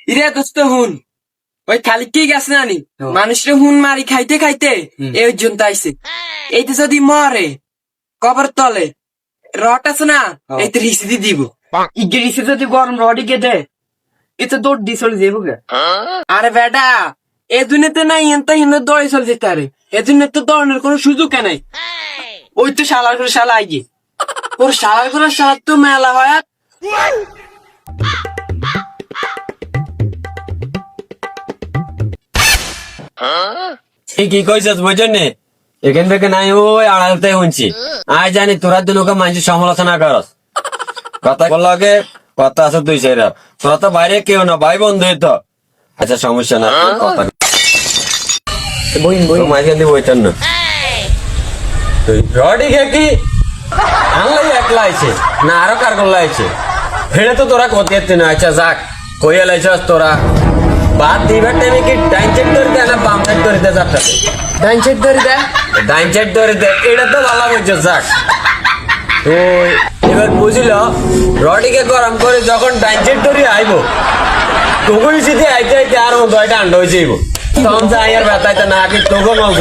ইরে দোস্ত হুন ওই খালিক গেছে নানি মানুষের হুন মারি খাইতে খাইতে এই পর্যন্ত আইছে। এইতে যদি মরে কবর তলে রট আছে না এইতে রিসিদি দিব। ইগে রিসে যদি গরম রডি কে দে এতে দৌড় দি চলে যাবো গে। আরে বেটা এ দুনিয়াতে নাই এনতা হিন্দু দৌড়ে চলে যেতে আরে এ দুনিয়াতে তো দৌড়ানোর কোনো সুযোগ নাই। ওই তো শালার করে শালা আইগে ওর শালার করে শালা তো মেলা হয়। কি কইছস বুঝনি এখান থেকে নাই ওই আড়ালতে শুনছি আয় জানি তোরা দুলোকে মানুষের সমালোচনা করস কথা বললাকে কথা আছে তুই সেরা তোরা তো বাইরে কেউ না ভাই বন্ধু তো আচ্ছা সমস্যা না কথা বইন বইন মাঝখান দিয়ে বইতেন না রডি কে কি আনলাই একলা আইছে না আরো কার করলা আইছে ফেরে তো তোরা কত না আচ্ছা যাক কইয়া লাইছস তোরা বাদ দিবার টাইমে কি ডাইন চেক করে দে না বাম চেক করে দে যাত্রাতে ডাইন সাইড ধরে দে ডাইন চেক করে দে এটা তো ভালো বুঝছো যাক তো এবার বুঝিল রডিকে গরম করে যখন ডাইন চেক ধরে আইব তখনই সিধে আইতে আইতে আর 10টা আন্ডা হয়ে যাইব তখন যাই আর ব্যথাইতে না আগে তখন মাল